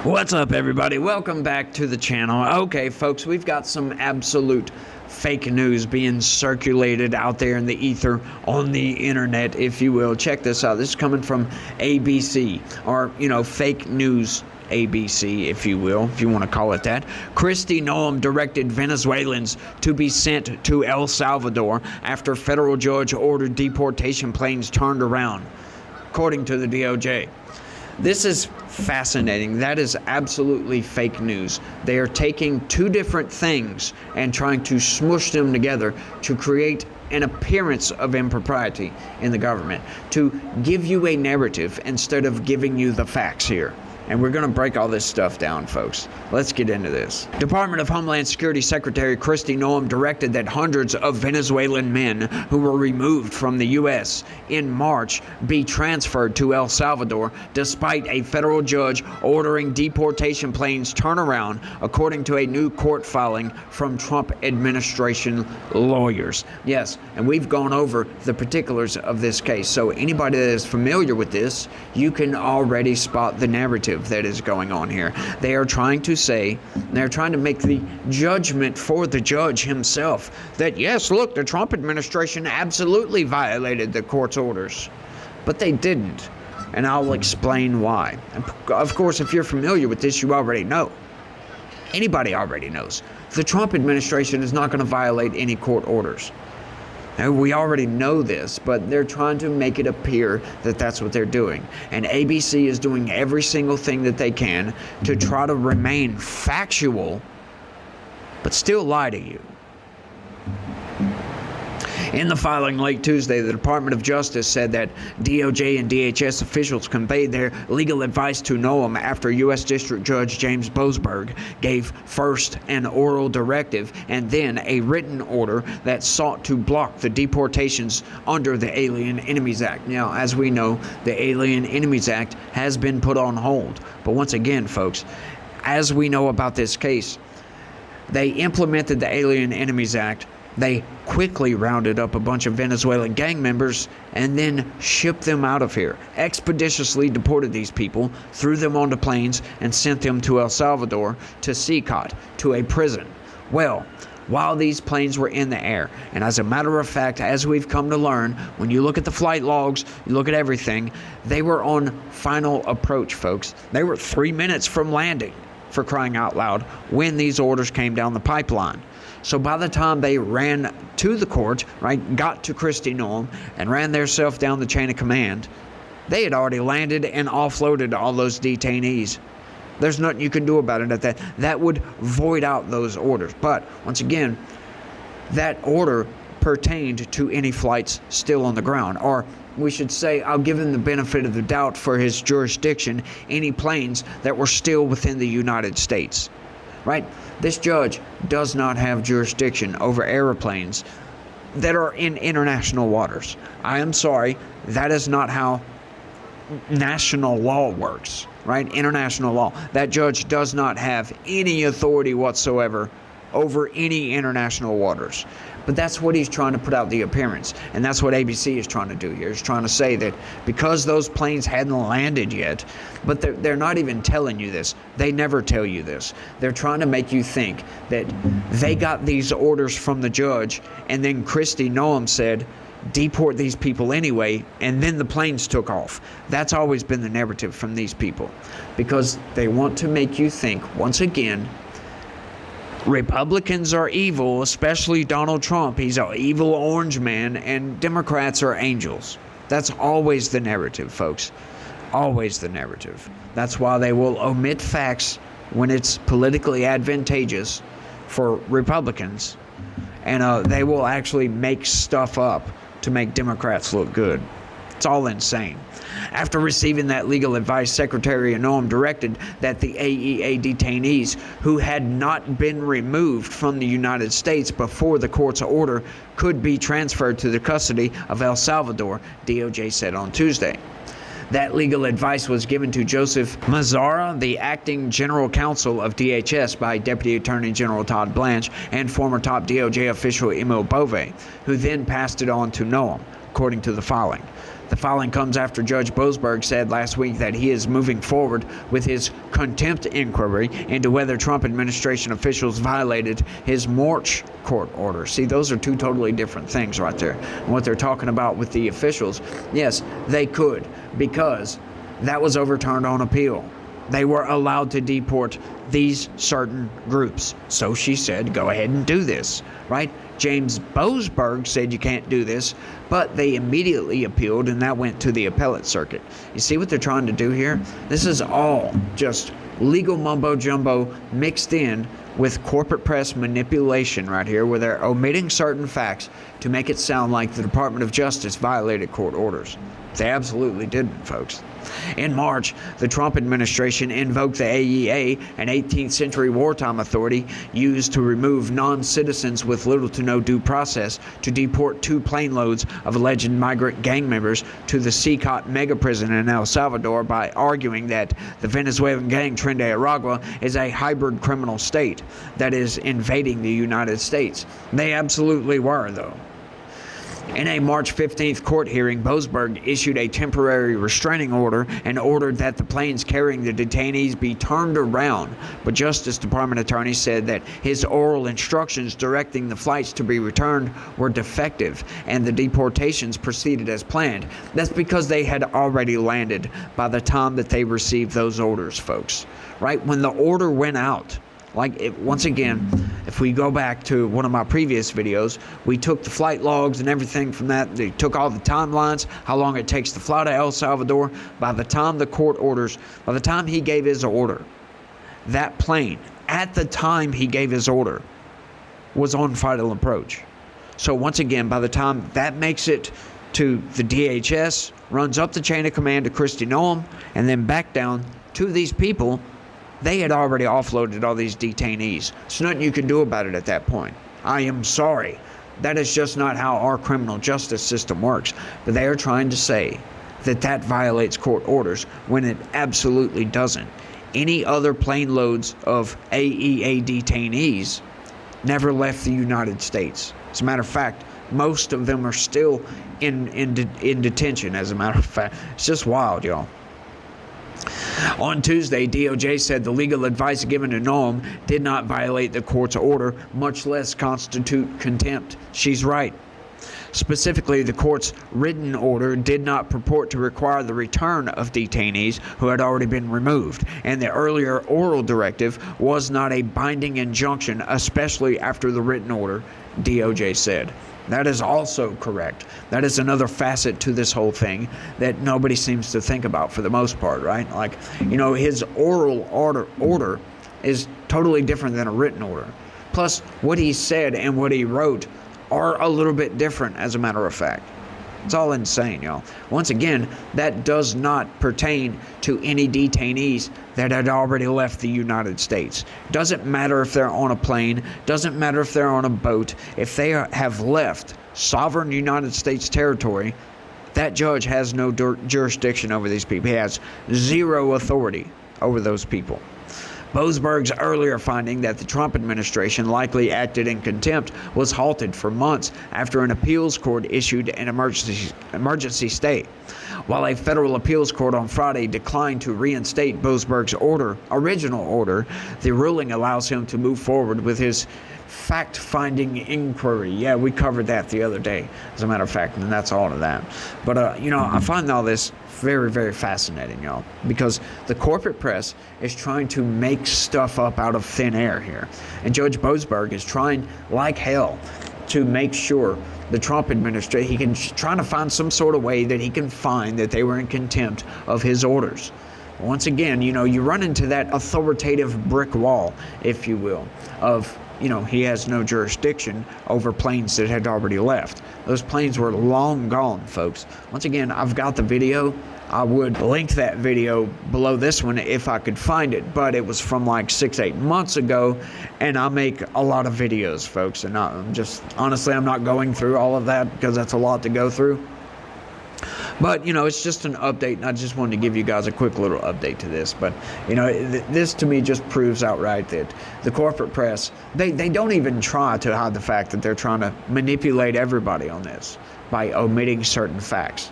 What's up, everybody? Welcome back to the channel. Okay, folks, we've got some absolute fake news being circulated out there in the ether, on the internet, if you will. Check this out. This is coming from ABC, or, fake news ABC, if you will, if you want to call it that. Kristi Noem directed Venezuelans to be sent to El Salvador after federal judge ordered deportation planes turned around, according to the DOJ. This is fascinating. That is absolutely fake news. They are taking two different things and trying to smush them together to create an appearance of impropriety in the government, to give you a narrative instead of giving you the facts here. And we're going to break all this stuff down, folks. Let's get into this. Department of Homeland Security Secretary Kristi Noem directed that hundreds of Venezuelan men who were removed from the U.S. in March be transferred to El Salvador, despite a federal judge ordering deportation planes turn around, according to a new court filing from Trump administration lawyers. Yes, and we've gone over the particulars of this case, so anybody that is familiar with this, you can already spot the narrative that is going on here. They are trying to say, they're trying to make the judgment for the judge himself that, yes, look, the Trump administration absolutely violated the court's orders. But they didn't. And I'll explain why. Of course, if you're familiar with this, you already know. Anybody already knows. The Trump administration is not going to violate any court orders. Now, we already know this, but they're trying to make it appear that that's what they're doing. And ABC is doing every single thing that they can to try to remain factual, but still lie to you. In the filing late Tuesday, the Department of Justice said that DOJ and DHS officials conveyed their legal advice to Noem after U.S. District Judge James Boasberg gave first an oral directive and then a written order that sought to block the deportations under the Alien Enemies Act. Now, as we know, the Alien Enemies Act has been put on hold. But once again, folks, as we know about this case, they implemented the Alien Enemies Act. They quickly rounded up a bunch of Venezuelan gang members and then shipped them out of here, expeditiously deported these people, threw them onto planes, and sent them to El Salvador, to CICOT, to a prison. Well, while these planes were in the air, and as a matter of fact, as we've come to learn, when you look at the flight logs, you look at everything, they were on final approach, folks. They were 3 minutes from landing, for crying out loud, when these orders came down the pipeline. So by the time they ran to the court, got to Kristi Noem and ran theirself down the chain of command, they had already landed and offloaded all those detainees. There's nothing you can do about it at that. That would void out those orders. But once again, that order pertained to any flights still on the ground, or we should say, I'll give him the benefit of the doubt for his jurisdiction, any planes that were still within the United States. Right? This judge does not have jurisdiction over airplanes that are in international waters. I am sorry, that is not how national law works, right? International law. That judge does not have any authority whatsoever over any international waters. But that's what he's trying to put out the appearance. And that's what ABC is trying to do here. Is trying to say that because those planes hadn't landed yet, but they're not even telling you this. They never tell you this. They're trying to make you think that they got these orders from the judge, and then Kristi Noem said, deport these people anyway, and then the planes took off. That's always been the narrative from these people, because they want to make you think, once again, Republicans are evil, especially Donald Trump. He's an evil orange man, and Democrats are angels. That's always the narrative, folks. Always the narrative. That's why they will omit facts when it's politically advantageous for Republicans, and they will actually make stuff up to make Democrats look good. It's all insane. After receiving that legal advice, Secretary Noem directed that the AEA detainees who had not been removed from the United States before the court's order could be transferred to the custody of El Salvador, DOJ said on Tuesday. That legal advice was given to Joseph Mazzara, the acting general counsel of DHS, by Deputy Attorney General Todd Blanche and former top DOJ official Emil Bove, who then passed it on to Noem, according to the filing. The filing comes after Judge Boasberg said last week that he is moving forward with his contempt inquiry into whether Trump administration officials violated his March court order. See, those are two totally different things right there. And what they're talking about with the officials, yes, they could, because that was overturned on appeal. They were allowed to deport these certain groups. So she said, go ahead and do this, right? James Boasberg said you can't do this, but they immediately appealed, and that went to the appellate circuit. You see what they're trying to do here? This is all just legal mumbo-jumbo mixed in with corporate press manipulation right here, where they're omitting certain facts to make it sound like the Department of Justice violated court orders. They absolutely didn't, folks. In March, the Trump administration invoked the AEA, an 18th century wartime authority used to remove non-citizens with little to no due process, to deport 2 plane loads of alleged migrant gang members to the CICOT mega prison in El Salvador by arguing that the Venezuelan gang Tren de Aragua is a hybrid criminal state that is invading the United States. They absolutely were, though. In a March 15th court hearing, Boasberg issued a temporary restraining order and ordered that the planes carrying the detainees be turned around. But Justice Department attorneys said that his oral instructions directing the flights to be returned were defective and the deportations proceeded as planned. That's because they had already landed by the time that they received those orders, folks. Right? When the order went out, once again, if we go back to one of my previous videos, we took the flight logs and everything from that. They took all the timelines, how long it takes to fly to El Salvador. By the time he gave his order, that plane, at the time he gave his order, was on final approach. So once again, by the time that makes it to the DHS, runs up the chain of command to Kristi Noem, and then back down to these people, they had already offloaded all these detainees. There's nothing you can do about it at that point. I am sorry. That is just not how our criminal justice system works. But they are trying to say that that violates court orders when it absolutely doesn't. Any other plane loads of AEA detainees never left the United States. As a matter of fact, most of them are still in detention, as a matter of fact. It's just wild, y'all. On Tuesday, DOJ said the legal advice given to Noem did not violate the court's order, much less constitute contempt. She's right. Specifically, the court's written order did not purport to require the return of detainees who had already been removed, and the earlier oral directive was not a binding injunction, especially after the written order, DOJ said. That is also correct. That is another facet to this whole thing that nobody seems to think about for the most part, right? Like, his oral order is totally different than a written order. Plus, what he said and what he wrote are a little bit different, as a matter of fact. It's all insane, y'all. Once again, that does not pertain to any detainees that had already left the United States. Doesn't matter if they're on a plane, doesn't matter if they're on a boat. If they have left sovereign United States territory, that judge has no jurisdiction over these people. He has zero authority over those people. Boasberg's earlier finding that the Trump administration likely acted in contempt was halted for months after an appeals court issued an emergency stay. While a federal appeals court on Friday declined to reinstate Boasberg's original order, the ruling allows him to move forward with his fact-finding inquiry. Yeah, we covered that the other day, as a matter of fact, and that's all of that. But, I find all this very, very fascinating, y'all, because the corporate press is trying to make stuff up out of thin air here. And Judge Boasberg is trying like hell to make sure the Trump administration, trying to find some sort of way that he can find that they were in contempt of his orders. Once again, you run into that authoritative brick wall, if you will, of he has no jurisdiction over planes that had already left. Those planes were long gone, folks. Once again, I've got the video. I would link that video below this one if I could find it, but it was from like 6-8 months ago, and I make a lot of videos, folks, and honestly, I'm not going through all of that because that's a lot to go through. But, it's just an update, and I just wanted to give you guys a quick little update to this. But, this to me just proves outright that the corporate press, they don't even try to hide the fact that they're trying to manipulate everybody on this by omitting certain facts.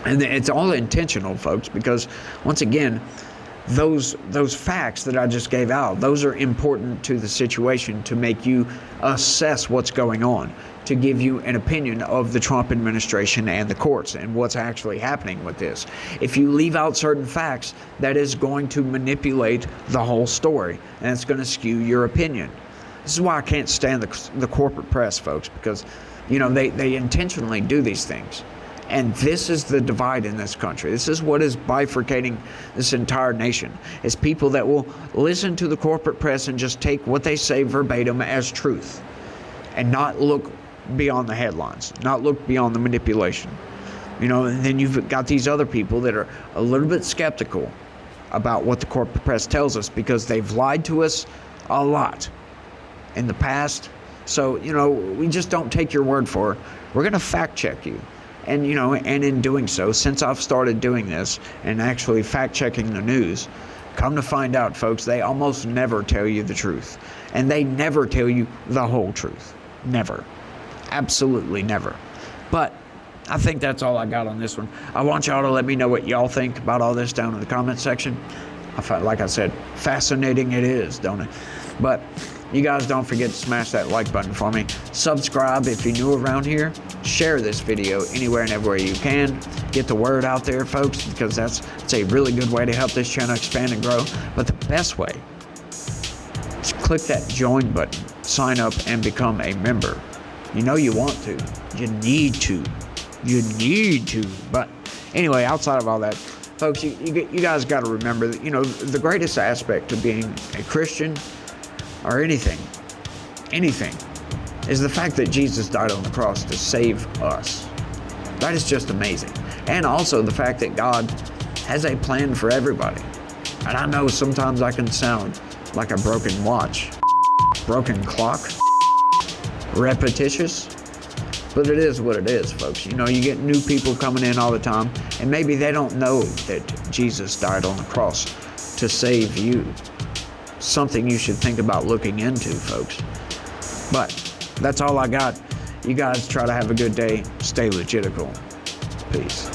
And it's all intentional, folks, because once again, those facts that I just gave out, those are important to the situation to make you assess what's going on, to give you an opinion of the Trump administration and the courts and what's actually happening with this. If you leave out certain facts, that is going to manipulate the whole story, and it's going to skew your opinion. This is why I can't stand the corporate press, folks, because, you know, they intentionally do these things. And this is the divide in this country. This is what is bifurcating this entire nation. It's people that will listen to the corporate press and just take what they say verbatim as truth and not look beyond the headlines, not look beyond the manipulation. You know, and then you've got these other people that are a little bit skeptical about what the corporate press tells us because they've lied to us a lot in the past. So, you know, we just don't take your word for it. We're going to fact check you. And, you know, and in doing so, since I've started doing this and actually fact-checking the news, come to find out, folks, they almost never tell you the truth. And they never tell you the whole truth. Never. Absolutely never. But I think that's all I got on this one. I want y'all to let me know what y'all think about all this down in the comment section. I find, like I said, fascinating it is, don't it? But you guys don't forget to smash that like button for me. Subscribe if you're new around here. Share this video anywhere and everywhere you can. Get the word out there, folks, because it's a really good way to help this channel expand and grow. But the best way is click that join button, sign up, and become a member. You know you want to. You need to. You need to. But anyway, outside of all that, folks, you guys got to remember that, you know, the greatest aspect of being a Christian or anything, is the fact that Jesus died on the cross to save us. That is just amazing. And also the fact that God has a plan for everybody. And I know sometimes I can sound like a broken watch, broken clock, repetitious, but it is what it is, folks. You know, you get new people coming in all the time, and maybe they don't know that Jesus died on the cross to save you. Something you should think about looking into, folks. But that's all I got. You guys try to have a good day. Stay legitical. Peace.